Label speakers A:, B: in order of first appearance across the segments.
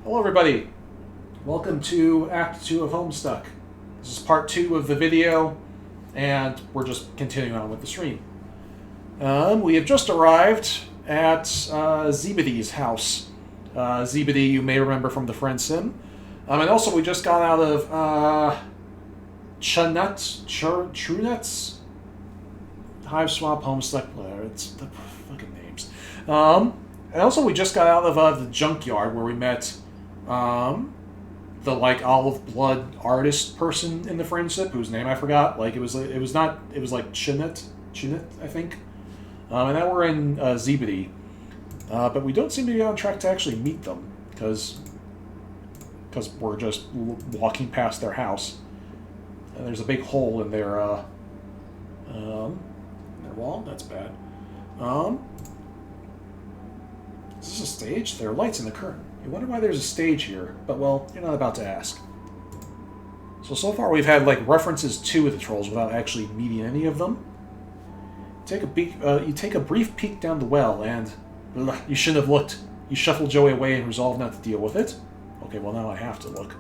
A: Hello everybody, welcome to Act 2 of Homestuck. This is part 2 of the video, and we're just continuing on with the stream. We have just arrived at Zebedee's house. Zebedee, you may remember from the Friend Sim. And also we just got out of Trunet's Hiveswap, Homestuck, whatever, it's the fucking names. And also we just got out of the junkyard where we met the olive blood artist person in the friendship whose name I forgot. It was like Chinet, I think. And now we're in Zebedee, but we don't seem to be on track to actually meet them because we're just walking past their house, and there's a big hole in their wall. That's bad. Is this a stage? There are lights in the curtain. You wonder why there's a stage here, but well, you're not about to ask. So far we've had references to the trolls without actually meeting any of them. You take a brief peek down the well, and you shouldn't have looked. You shuffle Joey away and resolve not to deal with it. Okay, well now I have to look.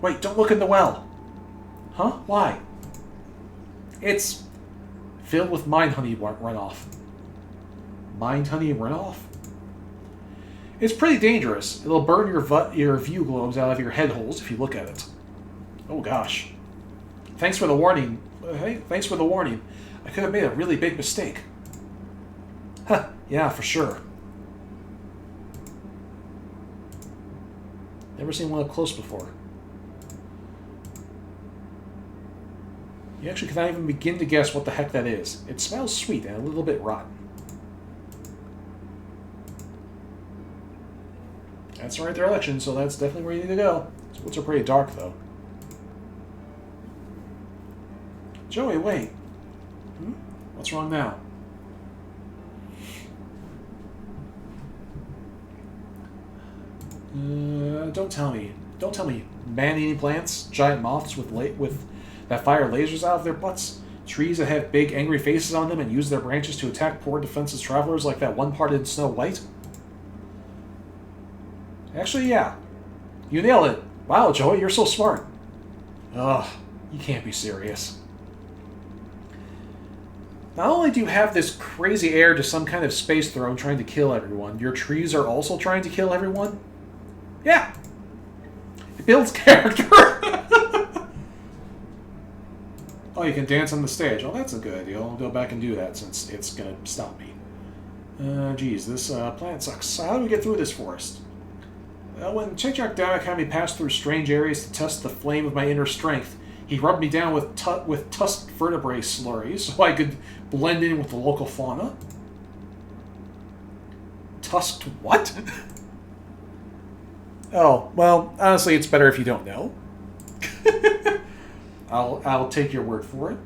A: Wait, don't look in the well. Huh? Why? It's filled with mind honey runoff. Mind honey runoff? It's pretty dangerous. It'll burn your view globes out of your head holes if you look at it. Oh gosh. Thanks for the warning. Hey, thanks for the warning. I could have made a really big mistake. Huh, yeah, for sure. Never seen one up close before. You actually cannot even begin to guess what the heck that is. It smells sweet and a little bit rotten. That's the right direction, so that's definitely where you need to go. These woods are pretty dark, though. Joey, wait. What's wrong now? Don't tell me. Don't tell me. Man-eating plants, giant moths with that fire lasers out of their butts, trees that have big angry faces on them and use their branches to attack poor defenseless travelers like that one part in Snow White. Actually, yeah. You nailed it. Wow, Joey, you're so smart. Ugh, you can't be serious. Not only do you have this crazy heir to some kind of space throne trying to kill everyone, your trees are also trying to kill everyone? Yeah. It builds character. Oh, you can dance on the stage. Oh, that's a good idea. I'll go back and do that since it's going to stop me. Geez, this planet sucks. How do we get through this forest? When Chechak Damak had me pass through strange areas to test the flame of my inner strength, he rubbed me down with tusked vertebrae slurries so I could blend in with the local fauna. Tusked what? Oh, well, honestly, it's better if you don't know. I'll take your word for it.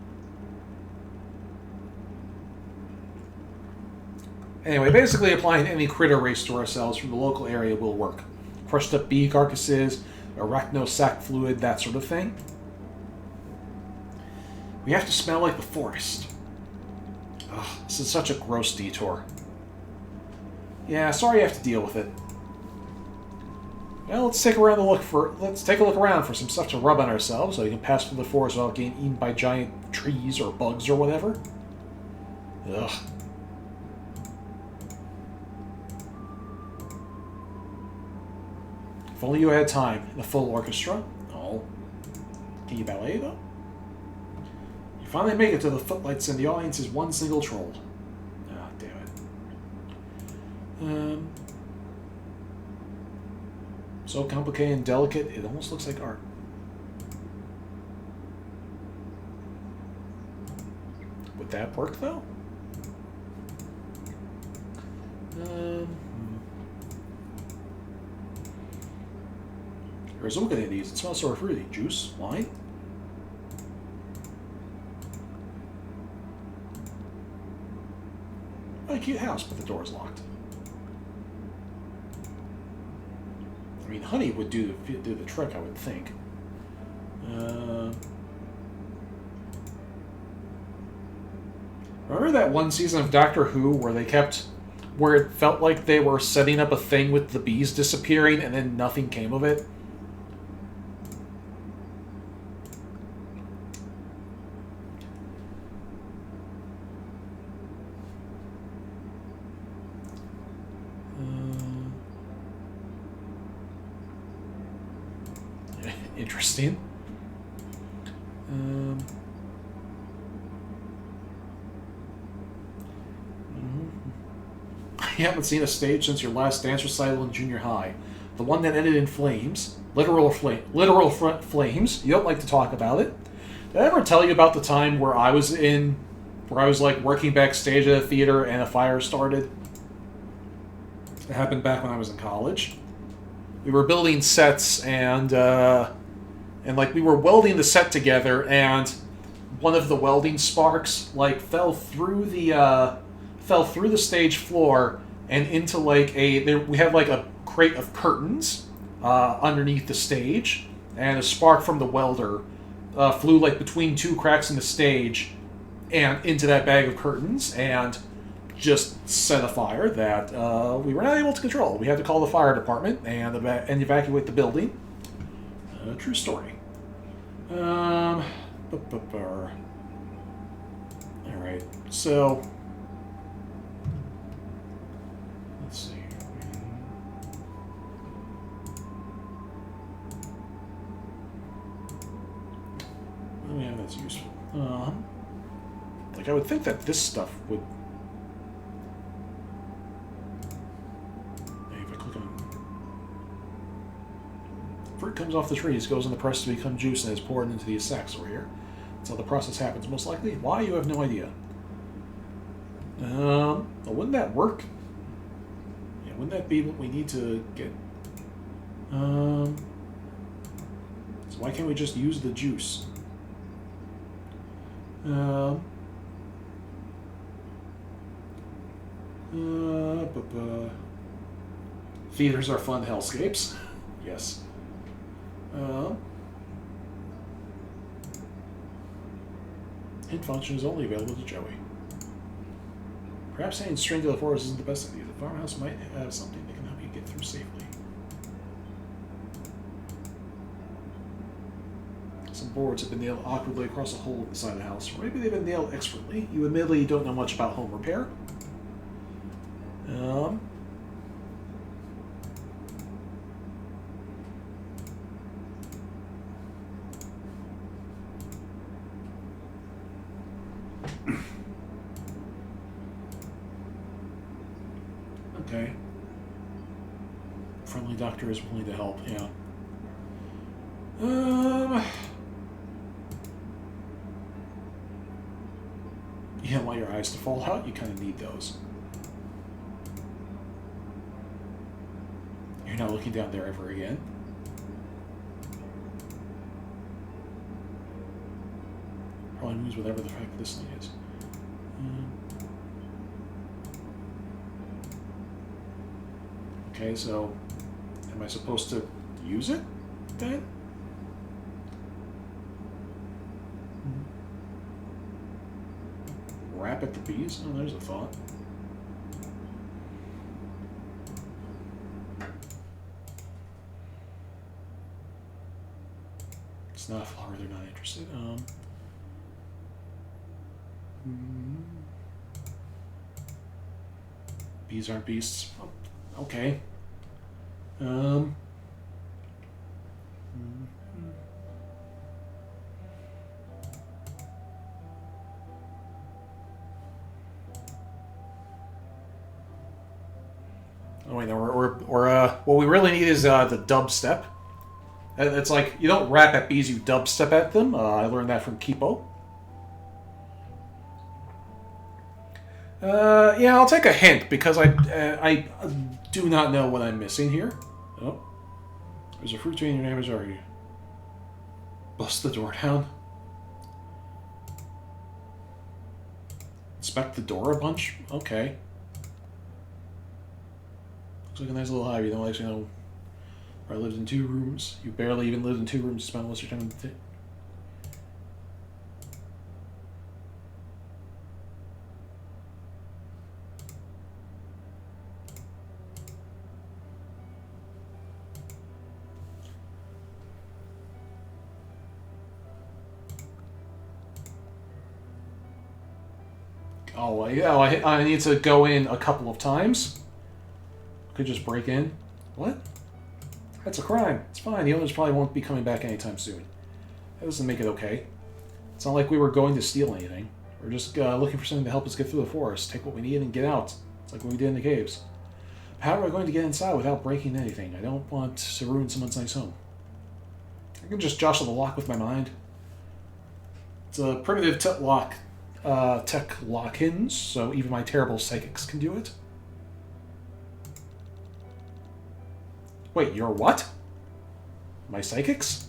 A: Anyway, basically applying any critter race to ourselves from the local area will work. Crushed up bee carcasses, arachnosac fluid, that sort of thing. We have to smell like the forest. Ugh, this is such a gross detour. Yeah, sorry you have to deal with it. Well, let's take a look around for some stuff to rub on ourselves so we can pass through the forest without getting eaten by giant trees or bugs or whatever. Ugh. If only you had time in a full orchestra. Oh. Can you ballet, though? You finally make it to the footlights and the audience is one single troll. Ah, damn it. So complicated and delicate, it almost looks like art. Would that work, though? Here's a look at these. It smells sort of fruity. Juice? Wine? Oh, a cute house, but the door's locked. I mean, honey would do the trick, I would think. Remember that one season of Doctor Who where they kept where it felt like they were setting up a thing with the bees disappearing and then nothing came of it. Interesting. You haven't seen a stage since your last dance recital in junior high. The one that ended in flames. Literal flames. You don't like to talk about it. Did I ever tell you about the time where I was like working backstage at a theater and a fire started? It happened back when I was in college. We were building sets and like we were welding the set together, and one of the welding sparks like fell through the stage floor and into like we have like a crate of curtains underneath the stage, and a spark from the welder flew like between two cracks in the stage and into that bag of curtains and just set a fire that we were not able to control. We had to call the fire department and evacuate the building. True story. All right, so let's see. Oh yeah, that's useful. Like I would think that this stuff would. If I click on fruit comes off the trees, goes in the press to become juice, and is poured into these sacks over here. That's how the process happens, most likely. Why? You have no idea. Well, wouldn't that work? Yeah, wouldn't that be what we need to get? So why can't we just use the juice? Theaters are fun hellscapes. Yes. Hint function is only available to Joey. Perhaps saying string to the forest isn't the best idea. The farmhouse might have something that can help you get through safely. Some boards have been nailed awkwardly across a hole inside the house, or maybe they've been nailed expertly. You admittedly don't know much about home repair. Okay. Friendly doctor is willing to help, yeah. You don't want your eyes to fall out? You kind of need those. You're not looking down there ever again. Probably moves whatever the heck this thing is. Okay, so am I supposed to use it then? Wrap at the bees? Oh, there's a thought. It's not a flower, they're not interested. Bees aren't beasts. Oh, okay. Oh wait, no, what we really need is the dubstep. It's like you don't rap at bees, you dubstep at them. I learned that from Kipo. Yeah, I'll take a hint because I do not know what I'm missing here. Oh, there's a fruit tree in your neighbor's yard. Bust the door down. Inspect the door a bunch. Okay. Looks like a nice little hive. You don't actually know. I lived in 2 rooms. You barely even lived in 2 rooms. You spent most of your time in Oh, I need to go in a couple of times. Could just break in. What? That's a crime. It's fine. The owners probably won't be coming back anytime soon. That doesn't make it okay. It's not like we were going to steal anything. We're just looking for something to help us get through the forest, take what we need, and get out. It's like what we did in the caves. How are we going to get inside without breaking anything? I don't want to ruin someone's nice home. I can just jostle the lock with my mind. It's a primitive tech lock-ins, so even my terrible psychics can do it. Wait, you're what? My psychics?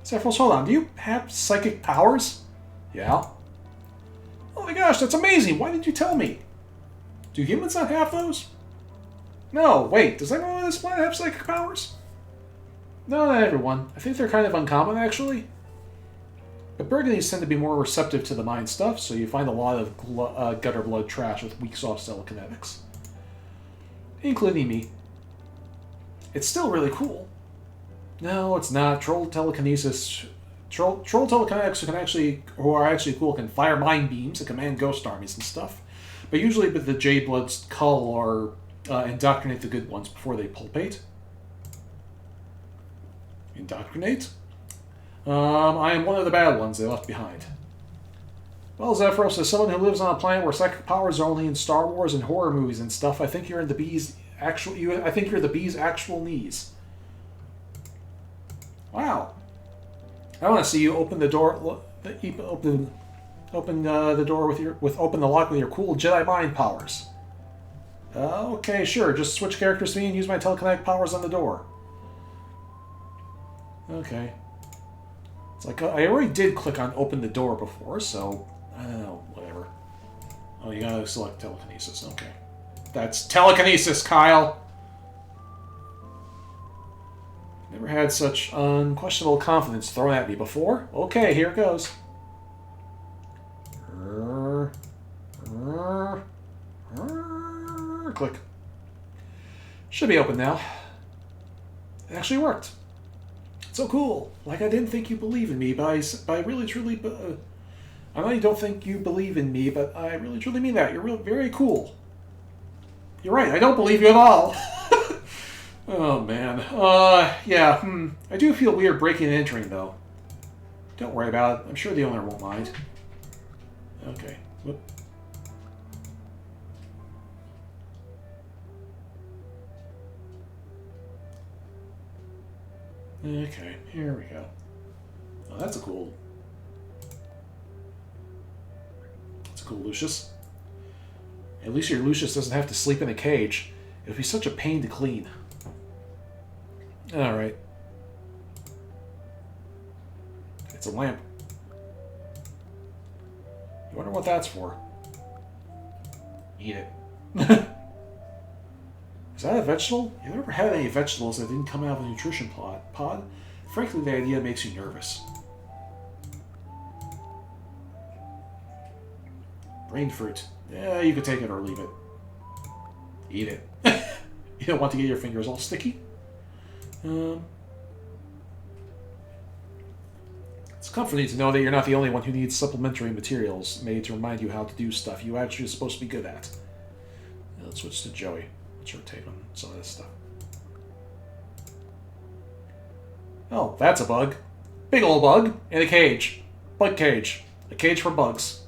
A: Sephiroth, hold on. Do you have psychic powers? Yeah. Oh my gosh, that's amazing! Why didn't you tell me? Do humans not have those? No, wait, does anyone on this planet have psychic powers? No, not everyone. I think they're kind of uncommon, actually. But Burgundies tend to be more receptive to the mind stuff, so you find a lot of gutter blood trash with weak soft telekinetics. Including me. It's still really cool. No, it's not. Troll telekinesis... Troll telekinetics who are actually cool can fire mind beams and command ghost armies and stuff. But usually with the Jade Bloods cull or indoctrinate the good ones before they pulpate. Indoctrinate? I am one of the bad ones they left behind. Well, Zephyros, as someone who lives on a planet where psychic powers are only in Star Wars and horror movies and stuff, I think you're in the bee's actual. I think you're the bee's actual knees. Wow. I want to see you open the door. Open the door open the lock with your cool Jedi mind powers. Okay, sure. Just switch characters to me and use my telekinetic powers on the door. Okay. It's like, I already did click on open the door before, so, I don't know, whatever. Oh, you gotta select telekinesis, okay. That's telekinesis, Kyle! Never had such unquestionable confidence thrown at me before. Okay, here it goes. Click. Should be open now. It actually worked. So cool. Like I didn't think you believe in me, but I really truly... I know you don't think you believe in me, but I really truly mean that. You're very cool. You're right, I don't believe you at all. Oh, man. Yeah, I do feel weird breaking and entering, though. Don't worry about it. I'm sure the owner won't mind. Okay. Whoop. Okay, here we go. Oh, that's a cool... That's a cool Lucius. At least your Lucius doesn't have to sleep in a cage. It would be such a pain to clean. Alright. It's a lamp. You wonder what that's for? Eat it. Is that a vegetable? You ever had any vegetables that didn't come out of a nutrition pod? Frankly, the idea makes you nervous. Brain fruit. Yeah, you could take it or leave it. Eat it. You don't want to get your fingers all sticky? It's comforting to know that you're not the only one who needs supplementary materials made to remind you how to do stuff you actually are supposed to be good at. Let's switch to Joey. What's your take on some of this stuff? Oh, that's a bug. Big old bug in a cage. Bug cage. A cage for bugs.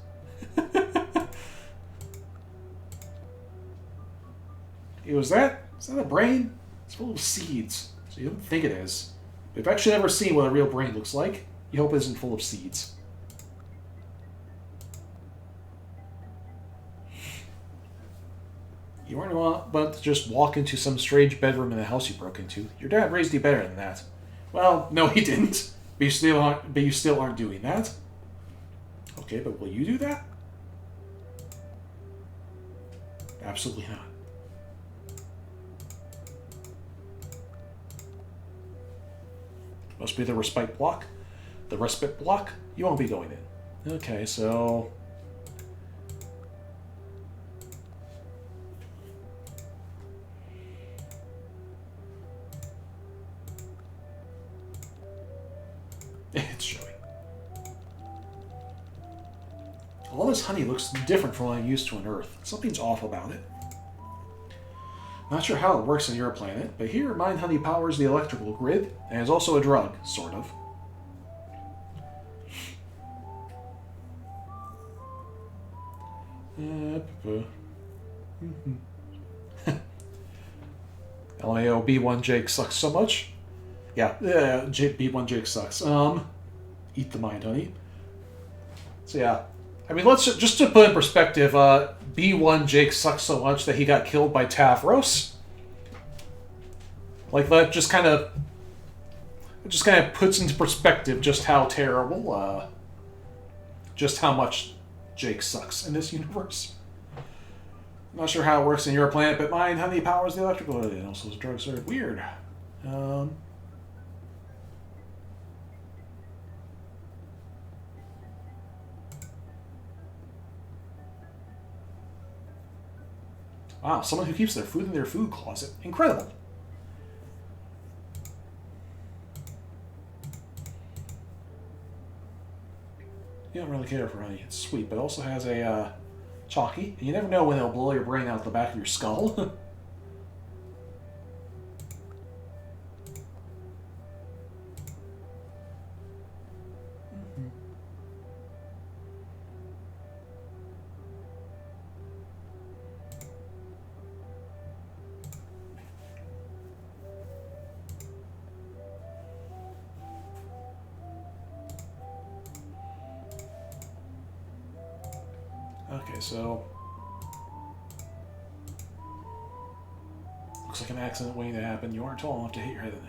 A: Is that a brain? It's full of seeds, so you don't think it is. We've actually never seen what a real brain looks like. You hope it isn't full of seeds. You weren't about to just walk into some strange bedroom in the house you broke into. Your dad raised you better than that. Well, no, he didn't. But you still aren't doing that. Okay, but will you do that? Absolutely not. Must be the respite block. The respite block? You won't be going in. Okay, so... It's showing. All this honey looks different from what I'm used to on Earth. Something's off about it. Not sure how it works on your planet, but here mine honey powers the electrical grid, and is also a drug, sort of. LMAO B1 Jake sucks so much. Yeah, B1 Jake sucks. Eat the mind honey. So yeah, I mean, let's just to put in perspective. B1 Jake sucks so much that he got killed by Tavros. Like that just kind of puts into perspective just how terrible, just how much Jake sucks in this universe. I'm not sure how it works in your planet, but mine honey powers the electrical. And also, those drugs are weird. Wow, someone who keeps their food in their food closet. Incredible. You don't really care for honey. It's sweet, but it also has a chalky. And you never know when it'll blow your brain out the back of your skull. Okay, so looks like an accident waiting to happen. You aren't tall enough to hit your head on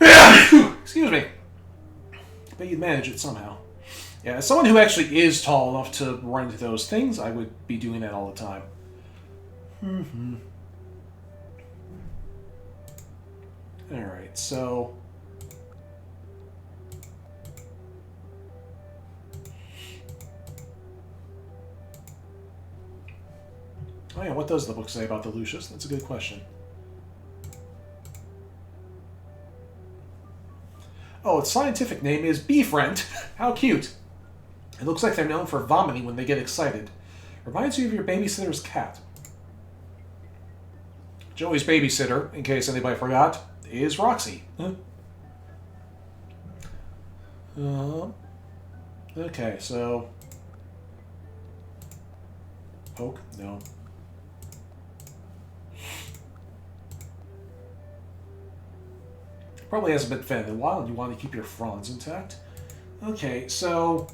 A: that. Excuse me. But you'd manage it somehow. Yeah, as someone who actually is tall enough to run into those things, I would be doing that all the time. Alright, so oh yeah, what does the book say about the Lucius? That's a good question. Oh, its scientific name is Befriend. How cute. It looks like they're known for vomiting when they get excited. Reminds you of your babysitter's cat. Joey's babysitter, in case anybody forgot, is Roxy. Okay, so poke? No. Probably hasn't been fed in a while, and you want to keep your fronds intact. Okay, so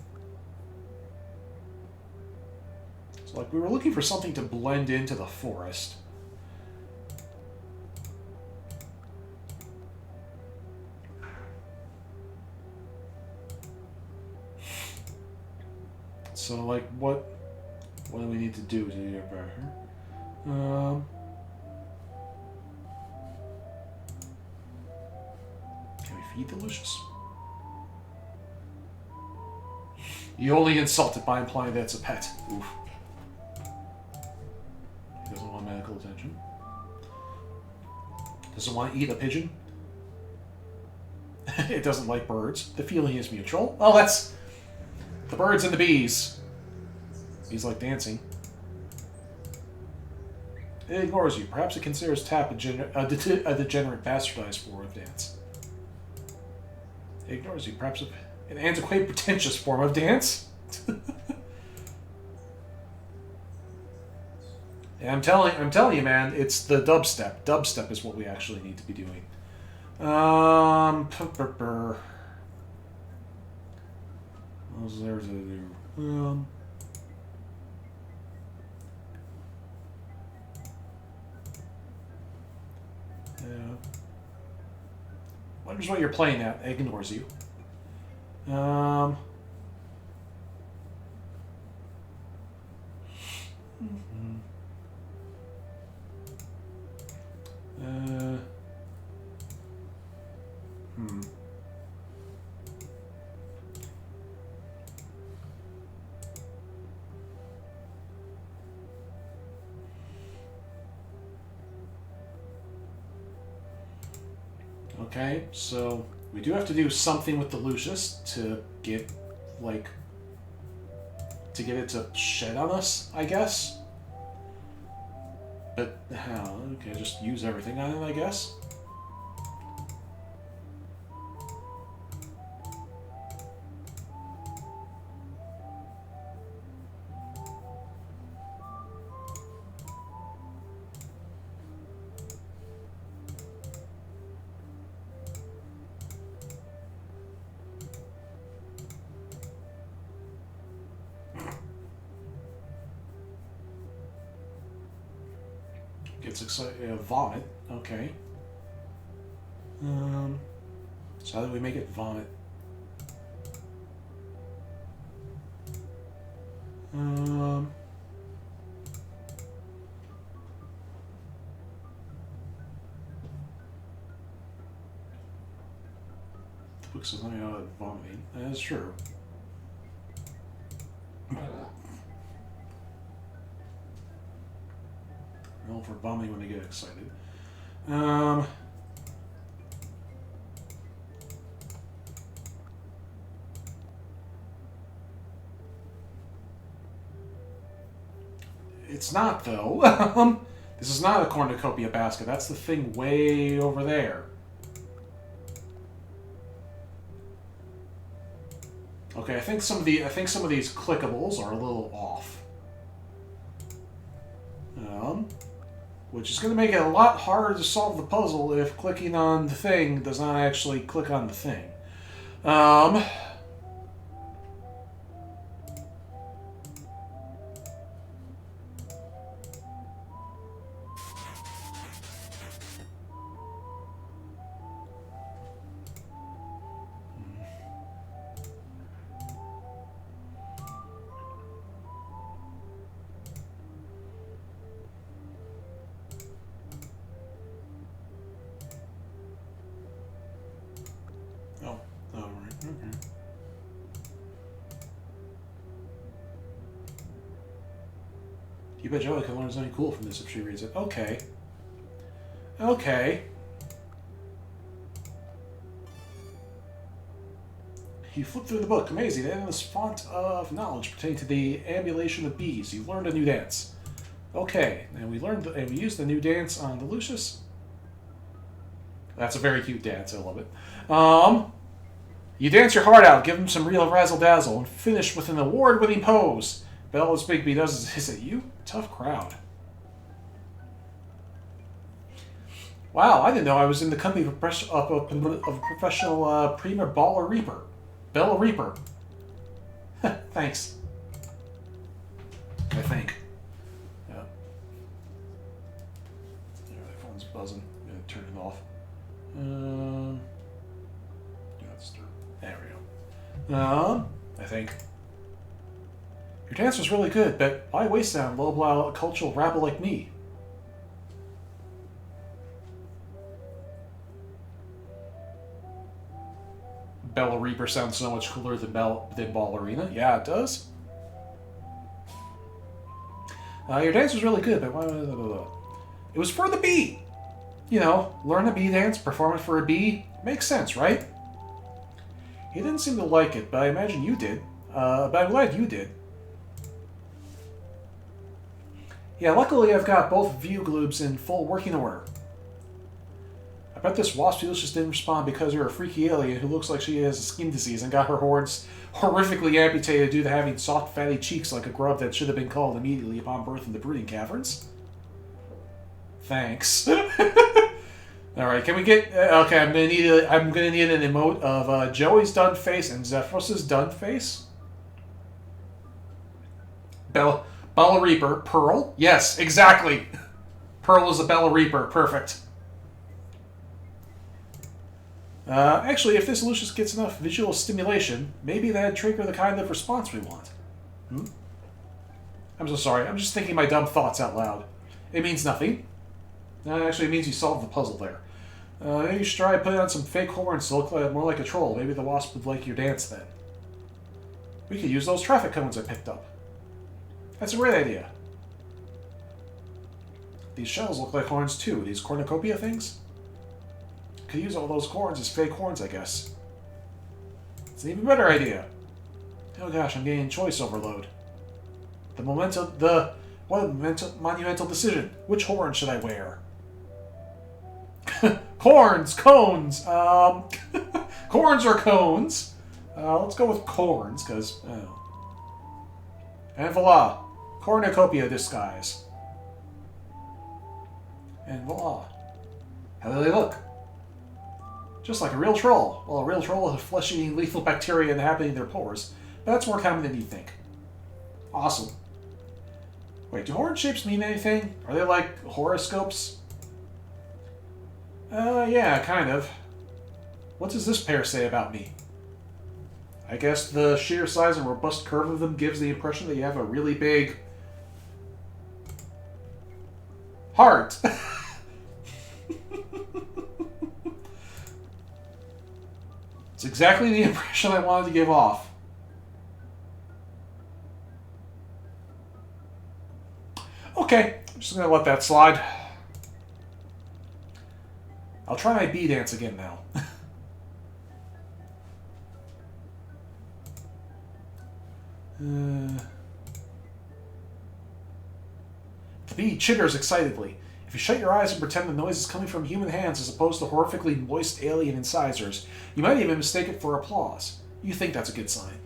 A: like we were looking for something to blend into the forest. So like what do we need to do to get better? Can we feed the Lucius? You only insult it by implying that it's a pet. Oof. He doesn't want medical attention. Doesn't want to eat a pigeon. It doesn't like birds. The feeling is mutual. Oh, that's the birds and the bees. Bees like dancing. It ignores you. Perhaps it considers tap a degenerate bastardized form of dance. It ignores you. Perhaps an antiquated, pretentious form of dance. Yeah, I'm telling you, man. It's the dubstep. Dubstep is what we actually need to be doing. What was there to do? Yeah. Wonders what you're playing at. It ignores you. Okay, so We do have to do something with the Lucius to get, like, to get it to shed on us, I guess. But how? Okay, just use everything on it, I guess. Gets excited. Vomit. Okay. So how do we make it vomit? The book says nothing about vomiting. That is true. Well, for vomiting when they get excited. It's not, though. This is not a cornucopia basket. That's the thing way over there. Okay, I think some of these clickables are a little off. Which is going to make it a lot harder to solve the puzzle if clicking on the thing does not actually click on the thing. Oh, alright, okay. You bet Joey can learn something cool from this if she reads it. Okay. Okay. You flip through the book. Amazing. Endless font of knowledge pertaining to the ambulation of bees. You learned a new dance. Okay. And we used the new dance on the Lucius. That's a very cute dance. I love it. You dance your heart out, give him some real razzle-dazzle, and finish with an award-winning pose. Bell, as Bigby does, is hiss at you. Tough crowd. Wow, I didn't know I was in the company of a professional Prima Baller Reaper. Bella Reaper. Thanks. I think. Yeah. Yeah, that phone's buzzing. I'm gonna turn it off. There we go. I think. Your dance was really good, but why waste it on a lowbrow cultural rabble like me? Bella Reaper sounds so much cooler than Ballerina. Yeah, it does. Your dance was really good, but why? It was for the bee. You know, learn a bee dance, perform it for a bee. Makes sense, right? He didn't seem to like it, but I imagine you did. But I'm glad you did. Yeah, luckily I've got both view globes in full working order. I bet this wasp just didn't respond because you're a freaky alien who looks like she has a skin disease and got her horns horrifically amputated due to having soft, fatty cheeks like a grub that should have been called immediately upon birth in the breeding caverns. Thanks. All right, can we get? Okay, I'm gonna need an emote of Joey's done face and Zephyrus's done face. Bella Reaper, Pearl. Yes, exactly. Pearl is a Bella Reaper. Perfect. Actually, if this Lucius gets enough visual stimulation, maybe that'd trigger the kind of response we want. I'm so sorry. I'm just thinking my dumb thoughts out loud. It means nothing. Actually, it means you solved the puzzle there. Maybe you should try putting on some fake horns to look more like a troll. Maybe the wasp would like your dance then. We could use those traffic cones I picked up. That's a great idea. These shells look like horns too. These cornucopia things? could use all those horns as fake horns, I guess. It's an even better idea. Oh gosh, I'm getting choice overload. What a monumental decision. Which horn should I wear? Corns! Cones! Corns or cones? Let's go with corns, because... And voila! Cornucopia disguise. And voila. How do they look? Just like a real troll. Well, a real troll has flesh-eating lethal bacteria inhabiting their pores. But that's more common than you think. Awesome. Wait, do horn shapes mean anything? Are they like horoscopes? Yeah, kind of. What does this pair say about me? I guess the sheer size and robust curve of them gives the impression that you have a really big... heart. It's exactly the impression I wanted to give off. Okay, I'm just going to let that slide. I'll try my bee dance again now. The bee chitters excitedly. If you shut your eyes and pretend the noise is coming from human hands as opposed to horrifically moist alien incisors, you might even mistake it for applause. You think that's a good sign.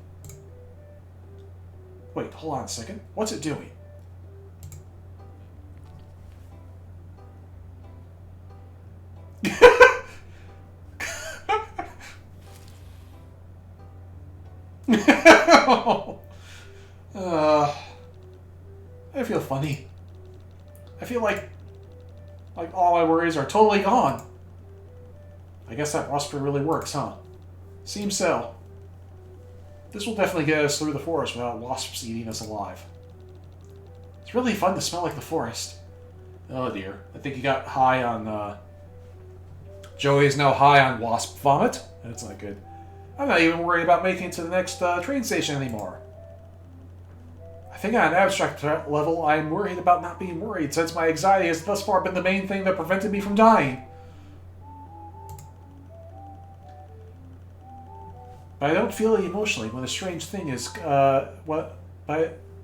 A: Wait, hold on a second. What's it doing? I feel funny. I feel like all my worries are totally gone. I guess that wasper really works, huh? Seems so. This will definitely get us through the forest without wasps eating us alive. It's really fun to smell like the forest. Oh dear. I think you got high on, Joey is now high on wasp vomit. That's not good. I'm not even worried about making it to the next train station anymore. I think on an abstract level, I'm worried about not being worried, since my anxiety has thus far been the main thing that prevented me from dying. But I don't feel it emotionally when a strange thing is, I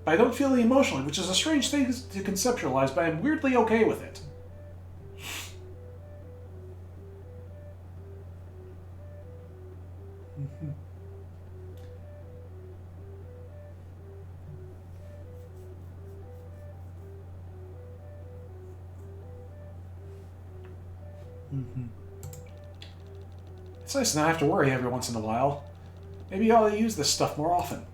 A: don't feel it emotionally, which is a strange thing to conceptualize, but I'm weirdly okay with it. It's nice to not have to worry every once in a while. Maybe you ought to use this stuff more often.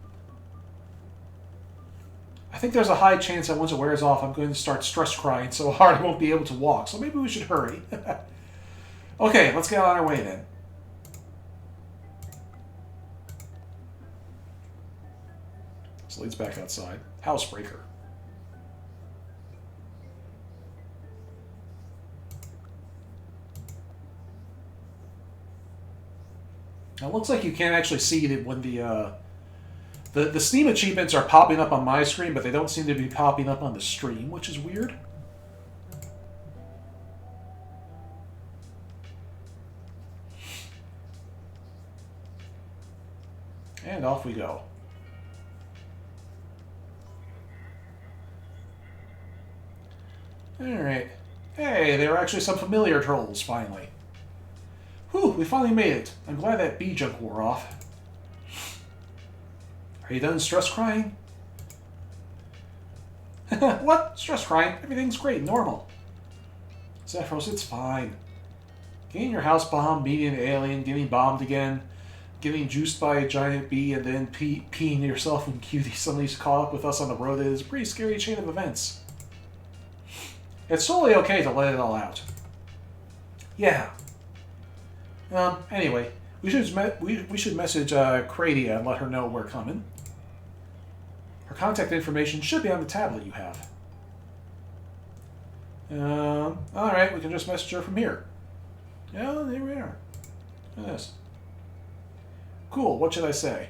A: I think there's a high chance that once it wears off, I'm going to start stress crying so hard I won't be able to walk, so maybe we should hurry. Okay, let's get on our way then. So leads back outside. Housebreaker. Now, it looks like you can't actually see that when the Steam achievements are popping up on my screen, but they don't seem to be popping up on the stream, which is weird. And off we go. Alright. Hey, there are actually some familiar trolls, finally. Whew, we finally made it. I'm glad that bee junk wore off. Are you done stress crying? What? Stress crying? Everything's great, normal. Zephyros, it's fine. Getting your house bombed, meeting an alien, getting bombed again, getting juiced by a giant bee, and then peeing yourself when Cutie suddenly caught up with us on the road is a pretty scary chain of events. It's totally okay to let it all out. Yeah. Anyway, we should message Cradia and let her know we're coming. Her contact information should be on the tablet you have. Alright, we can just message her from here. Yeah, there we are. Look at this. Cool, what should I say?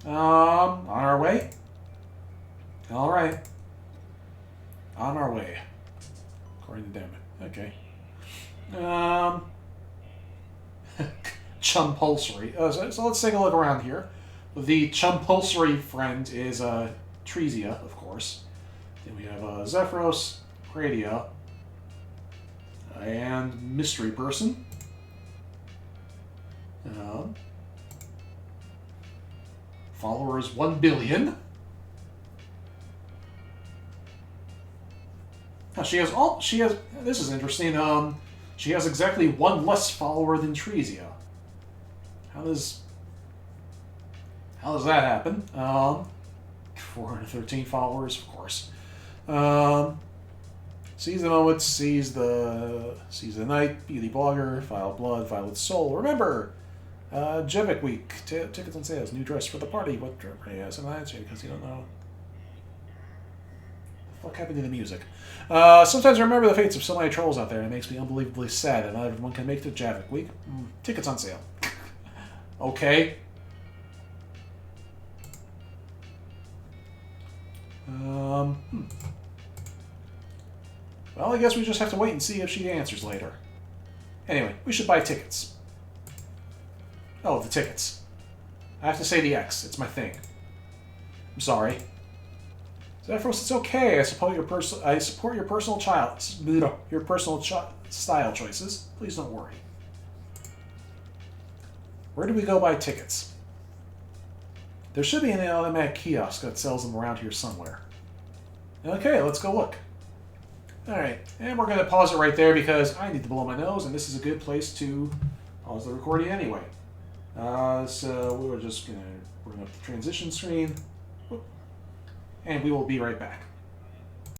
A: On our way? Alright. On our way. According to them. Okay. Um, Chumpulsory. So let's take a look around here. The Chumpulsory friend is Tresia, of course. Then we have Zephyros, Pradia, and Mystery Person. Followers 1 billion. She has all. She has. This is interesting. She has exactly one less follower than Tresia. How does that happen? 413 followers, of course. Seize the moment, seize the night, beauty blogger, vile blood, violet soul. Remember, Jevic week, tickets on sales, new dress for the party. What dress? Yes, I'm not answering because you don't know. What happened to the music? Sometimes I remember the fates of so many trolls out there, and it makes me unbelievably sad that not everyone can make it to Javik Week. Tickets on sale. Okay. Well, I guess we just have to wait and see if she answers later. Anyway, we should buy tickets. Oh, the tickets. I have to say the X. It's my thing. I'm sorry. Zephyros, it's okay. I support your personal style choices. Please don't worry. Where do we go buy tickets? There should be an automatic kiosk that sells them around here somewhere. Okay, let's go look. Alright, and we're going to pause it right there because I need to blow my nose, and this is a good place to pause the recording anyway. So we're just going to bring up the transition screen, and we will be right back.